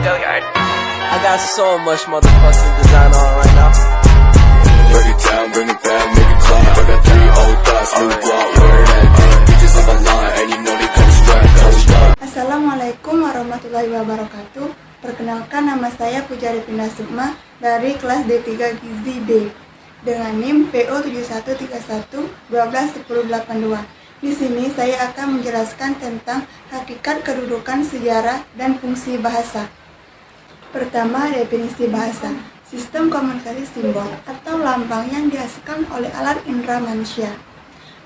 I got so much motherfucking design on right now. Break it down, bring it back, make it clap. I got 3 old thoughts, new guap, where that thing. Bitches on my line, and you know they come strapped, hold up. Assalamualaikum warahmatullahi wabarakatuh. Perkenalkan, nama saya Pujari Pindah Sukma dari kelas D3 Gizi B dengan NIM PO 7131121082. Di sini saya akan menjelaskan tentang hakikat, kedudukan, sejarah, dan fungsi bahasa. Pertama, definisi bahasa. Sistem komunikasi simbol atau lambang yang dihasilkan oleh alat indera manusia.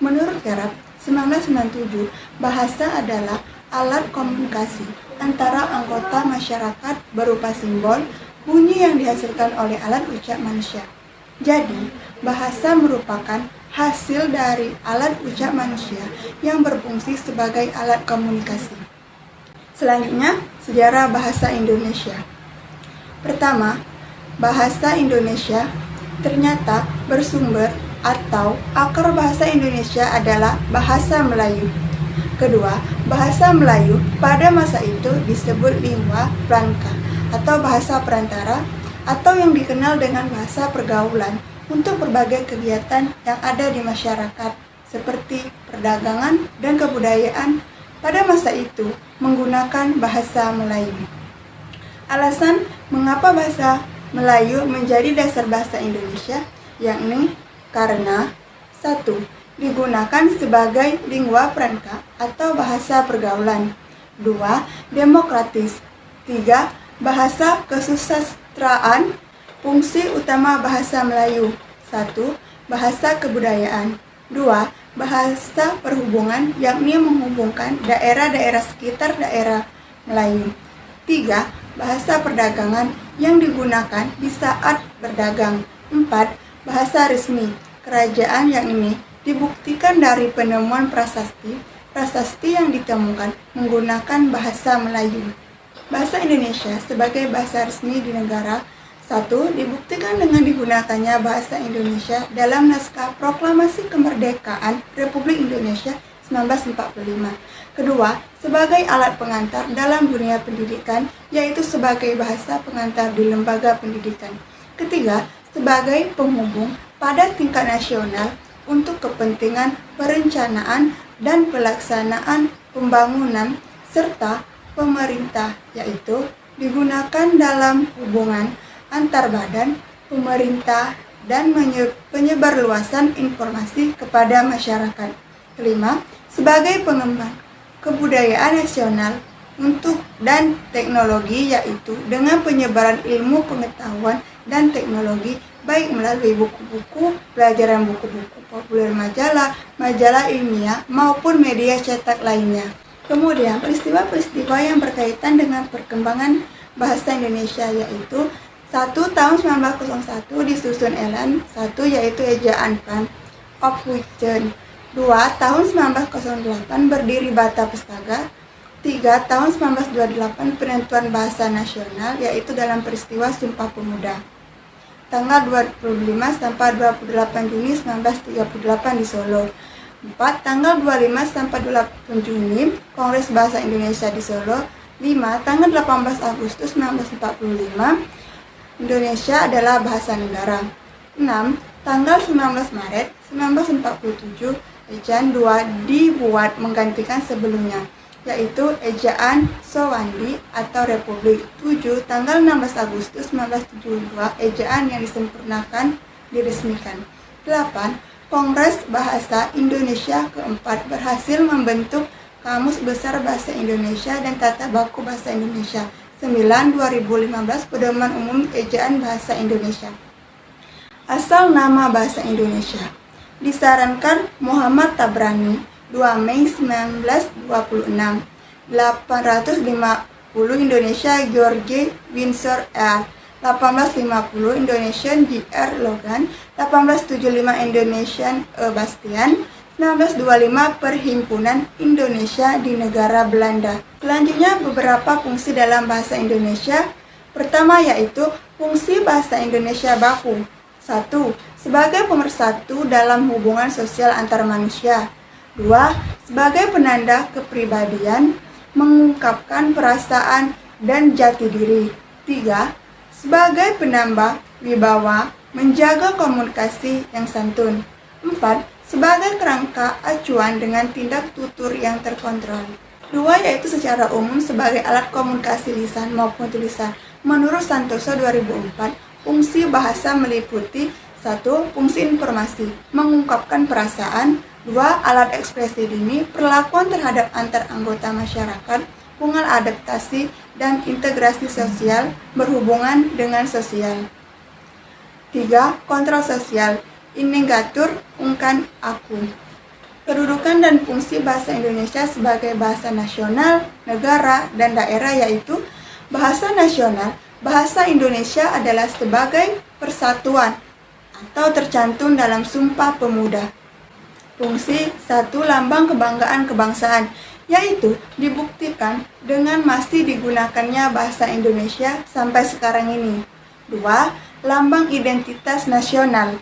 Menurut Gerard, 1997, bahasa adalah alat komunikasi antara anggota masyarakat berupa simbol, bunyi yang dihasilkan oleh alat ucap manusia. Jadi, bahasa merupakan hasil dari alat ucap manusia yang berfungsi sebagai alat komunikasi. Selanjutnya, sejarah bahasa Indonesia. Pertama, bahasa Indonesia ternyata bersumber atau akar bahasa Indonesia adalah bahasa Melayu. Kedua, bahasa Melayu pada masa itu disebut lingua franca atau bahasa perantara atau yang dikenal dengan bahasa pergaulan untuk berbagai kegiatan yang ada di masyarakat seperti perdagangan dan kebudayaan pada masa itu menggunakan bahasa Melayu. Alasan mengapa bahasa Melayu menjadi dasar bahasa Indonesia yakni karena 1. Digunakan sebagai lingua franca atau bahasa pergaulan. 2. Demokratis. 3. Bahasa kesusastraan. Fungsi utama bahasa Melayu. 1. Bahasa kebudayaan. 2. Bahasa perhubungan, yakni menghubungkan daerah-daerah sekitar daerah Melayu. 3. Bahasa perdagangan yang digunakan di saat berdagang. 4. Bahasa resmi kerajaan, yang ini dibuktikan dari penemuan prasasti yang ditemukan menggunakan bahasa Melayu. Bahasa Indonesia sebagai bahasa resmi di negara. 1. Dibuktikan dengan digunakannya bahasa Indonesia dalam naskah Proklamasi Kemerdekaan Republik Indonesia 1945. Kedua, sebagai alat pengantar dalam dunia pendidikan, yaitu sebagai bahasa pengantar di lembaga pendidikan. Ketiga, sebagai penghubung pada tingkat nasional untuk kepentingan perencanaan dan pelaksanaan pembangunan serta pemerintah, yaitu digunakan dalam hubungan antar badan pemerintah dan penyebarluasan informasi kepada masyarakat. Kelima, sebagai pengembang kebudayaan nasional untuk dan teknologi, yaitu dengan penyebaran ilmu pengetahuan dan teknologi baik melalui buku-buku, pelajaran buku-buku populer, majalah ilmiah maupun media cetak lainnya. Kemudian peristiwa-peristiwa yang berkaitan dengan perkembangan bahasa Indonesia yaitu 1. Tahun 1901 disusun Elan. 1. Yaitu ejaan Pan of Witten. 2. Tahun 1908 berdiri Bata Pustaka. 3. Tahun 1928 penentuan bahasa nasional, yaitu dalam peristiwa Sumpah Pemuda tanggal 25 sampai 28 Juni 1938 di Solo. 4. Tanggal 25 sampai 28 Juni Kongres Bahasa Indonesia di Solo. 5. Tanggal 18 Agustus 1945 Indonesia adalah bahasa negara. 6. Tanggal 19 Maret 1947 ejaan 2 dibuat menggantikan sebelumnya, yaitu ejaan Sowandi atau Republik. 7. Tanggal 16 Agustus 1972 ejaan yang disempurnakan diresmikan. 8. Kongres Bahasa Indonesia keempat berhasil membentuk Kamus Besar Bahasa Indonesia dan Tata Baku Bahasa Indonesia. 9. 2015 Pedoman Umum Ejaan Bahasa Indonesia. Asal nama bahasa Indonesia disarankan Muhammad Tabrani 2 Mei 1926. 850 Indonesia George Windsor R. 1850 Indonesian J.R. Logan. 1875 Indonesian E. Bastian. 1925 Perhimpunan Indonesia di negara Belanda. Selanjutnya beberapa fungsi dalam bahasa Indonesia. Pertama yaitu fungsi bahasa Indonesia baku. 1. Sebagai pemersatu dalam hubungan sosial antar manusia. 2. Sebagai penanda kepribadian, mengungkapkan perasaan dan jati diri. 3. Sebagai penambah wibawa, menjaga komunikasi yang santun. 4. Sebagai kerangka acuan dengan tindak tutur yang terkontrol. 2. Yaitu secara umum sebagai alat komunikasi lisan maupun tulisan. Menurut Santoso 2004, fungsi bahasa meliputi 1. Fungsi informasi, mengungkapkan perasaan. 2. Alat ekspresi dini, perlakuan terhadap antar anggota masyarakat, pengadaptasi dan integrasi sosial, berhubungan dengan sosial. 3. Kontrol sosial, indikator ungkan aku. Kedudukan dan fungsi bahasa Indonesia sebagai bahasa nasional, negara, dan daerah yaitu bahasa nasional. Bahasa Indonesia adalah sebagai persatuan atau tercantum dalam Sumpah Pemuda. Fungsi 1. Lambang kebanggaan kebangsaan, yaitu dibuktikan dengan masih digunakannya bahasa Indonesia sampai sekarang ini. 2. Lambang identitas nasional,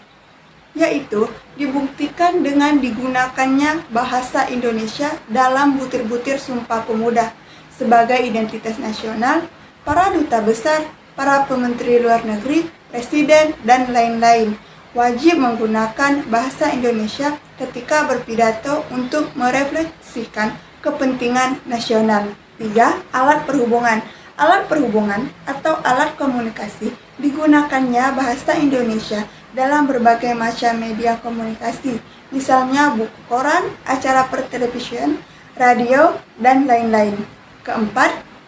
yaitu dibuktikan dengan digunakannya bahasa Indonesia dalam butir-butir Sumpah Pemuda sebagai identitas nasional, para duta besar, para pementeri luar negeri, presiden, dan lain-lain wajib menggunakan bahasa Indonesia ketika berpidato untuk merefleksikan kepentingan nasional. 3. Alat perhubungan. Alat perhubungan atau alat komunikasi digunakannya bahasa Indonesia dalam berbagai macam media komunikasi, misalnya buku koran, acara pertelevisian, radio, dan lain-lain. 4.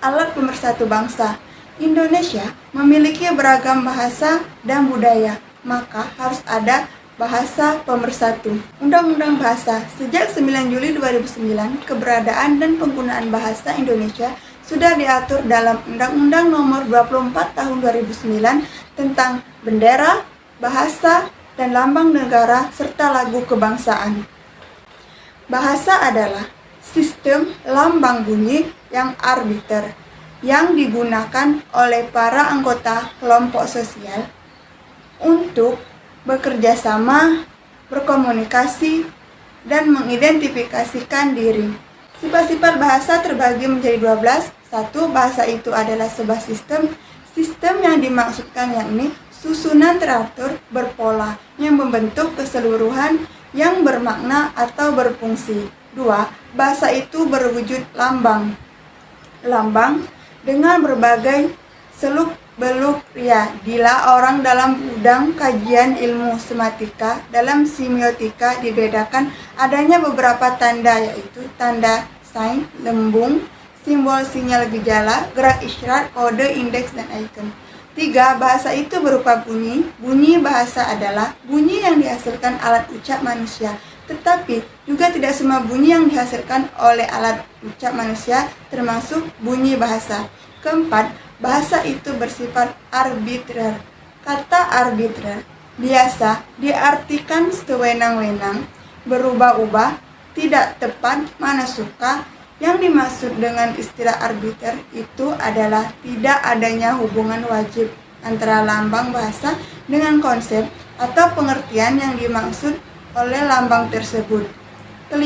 Alat pemersatu bangsa. Indonesia memiliki beragam bahasa dan budaya, maka harus ada bahasa pemersatu. Undang-Undang Bahasa sejak 9 Juli 2009, keberadaan dan penggunaan bahasa Indonesia sudah diatur dalam Undang-Undang Nomor 24 Tahun 2009 tentang bendera, bahasa, dan lambang negara serta lagu kebangsaan. Bahasa adalah sistem lambang bunyi yang arbiter yang digunakan oleh para anggota kelompok sosial untuk bekerja sama, berkomunikasi, dan mengidentifikasikan diri. Sifat-sifat bahasa terbagi menjadi 12. 1. Bahasa itu adalah sebuah sistem. Sistem yang dimaksudkan yakni susunan teratur berpola yang membentuk keseluruhan yang bermakna atau berfungsi. 2. Bahasa itu berwujud lambang. Lambang dengan berbagai seluk-beluk bila orang dalam bidang kajian ilmu semiotika, dalam semiotika dibedakan adanya beberapa tanda, yaitu tanda sign, lembung, simbol sinyal gejala, gerak isyarat, kode, indeks, dan icon. 3. Bahasa itu berupa bunyi. Bunyi bahasa adalah bunyi yang dihasilkan alat ucap manusia, tetapi juga tidak semua bunyi yang dihasilkan oleh alat ucap manusia termasuk bunyi bahasa. 4. Bahasa itu bersifat arbitrer. Kata arbitrer biasa diartikan sewenang-wenang, berubah-ubah, tidak tepat, mana suka. Yang dimaksud dengan istilah arbiter itu adalah tidak adanya hubungan wajib antara lambang bahasa dengan konsep atau pengertian yang dimaksud oleh lambang tersebut. 5.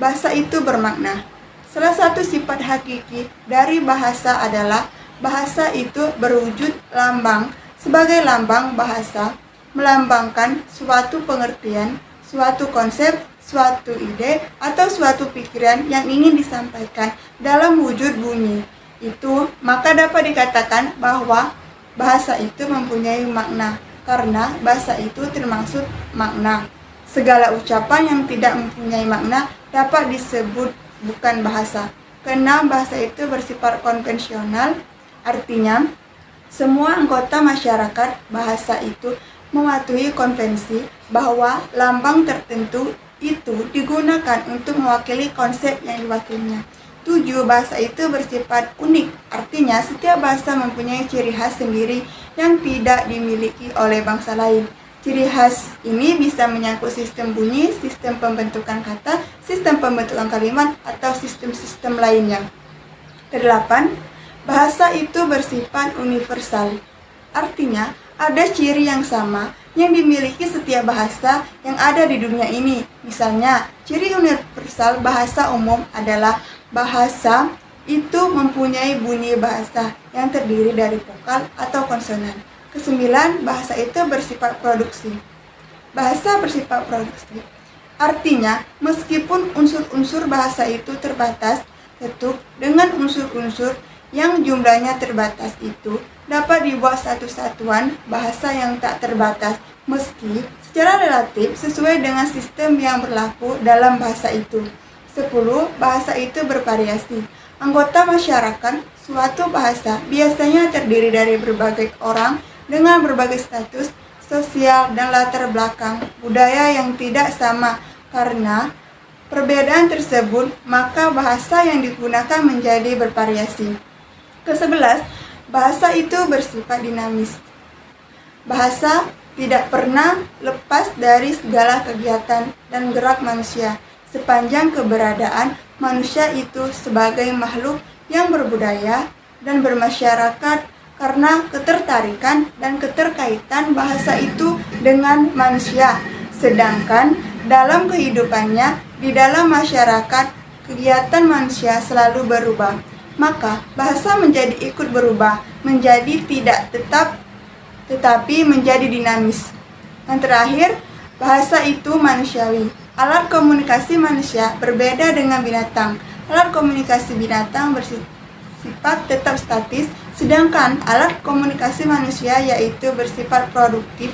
Bahasa itu bermakna. Salah satu sifat hakiki dari bahasa adalah bahasa itu berwujud lambang. Sebagai lambang, bahasa melambangkan suatu pengertian, suatu konsep, suatu ide, atau suatu pikiran yang ingin disampaikan dalam wujud bunyi. Itu maka dapat dikatakan bahwa bahasa itu mempunyai makna, karena bahasa itu termasuk makna. Segala ucapan yang tidak mempunyai makna dapat disebut bukan bahasa. Karena bahasa itu bersifat konvensional, artinya semua anggota masyarakat bahasa itu mematuhi konvensi bahwa lambang tertentu itu digunakan untuk mewakili konsep yang diwakilinya. 7. Bahasa itu bersifat unik, artinya setiap bahasa mempunyai ciri khas sendiri yang tidak dimiliki oleh bangsa lain. Ciri khas ini bisa menyangkut sistem bunyi, sistem pembentukan kata, sistem pembentukan kalimat, atau sistem-sistem lainnya. 8. Bahasa itu bersifat universal, artinya ada ciri yang sama yang dimiliki setiap bahasa yang ada di dunia ini. Misalnya, ciri universal bahasa umum adalah bahasa itu mempunyai bunyi bahasa yang terdiri dari vokal atau konsonan. Kesembilan, bahasa itu bersifat produksi. Bahasa bersifat produksi artinya meskipun unsur-unsur bahasa itu terbatas, tetap dengan unsur-unsur yang jumlahnya terbatas itu dapat dibuat satu satuan bahasa yang tak terbatas meski secara relatif sesuai dengan sistem yang berlaku dalam bahasa itu. 10. Bahasa itu bervariasi. Anggota masyarakat suatu bahasa biasanya terdiri dari berbagai orang dengan berbagai status sosial dan latar belakang budaya yang tidak sama. Karena perbedaan tersebut, maka bahasa yang digunakan menjadi bervariasi. Ke-11, bahasa itu bersifat dinamis. Bahasa tidak pernah lepas dari segala kegiatan dan gerak manusia sepanjang keberadaan manusia itu sebagai makhluk yang berbudaya dan bermasyarakat, karena ketertarikan dan keterkaitan bahasa itu dengan manusia. Sedangkan dalam kehidupannya di dalam masyarakat, kegiatan manusia selalu berubah. Maka bahasa menjadi ikut berubah, menjadi tidak tetap tetapi menjadi dinamis. Yang terakhir, bahasa itu manusiawi. Alat komunikasi manusia berbeda dengan binatang. Alat komunikasi binatang bersifat tetap statis, sedangkan alat komunikasi manusia yaitu bersifat produktif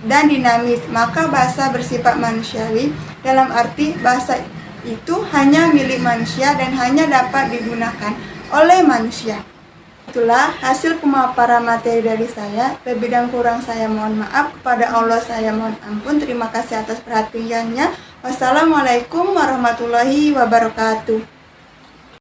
dan dinamis. Maka bahasa bersifat manusiawi dalam arti bahasa itu hanya milik manusia dan hanya dapat digunakan oleh manusia. Itulah hasil pemaparan materi dari saya. Lebih dan kurang saya mohon maaf. Kepada Allah saya mohon ampun. Terima kasih atas perhatiannya. Wassalamualaikum warahmatullahi wabarakatuh.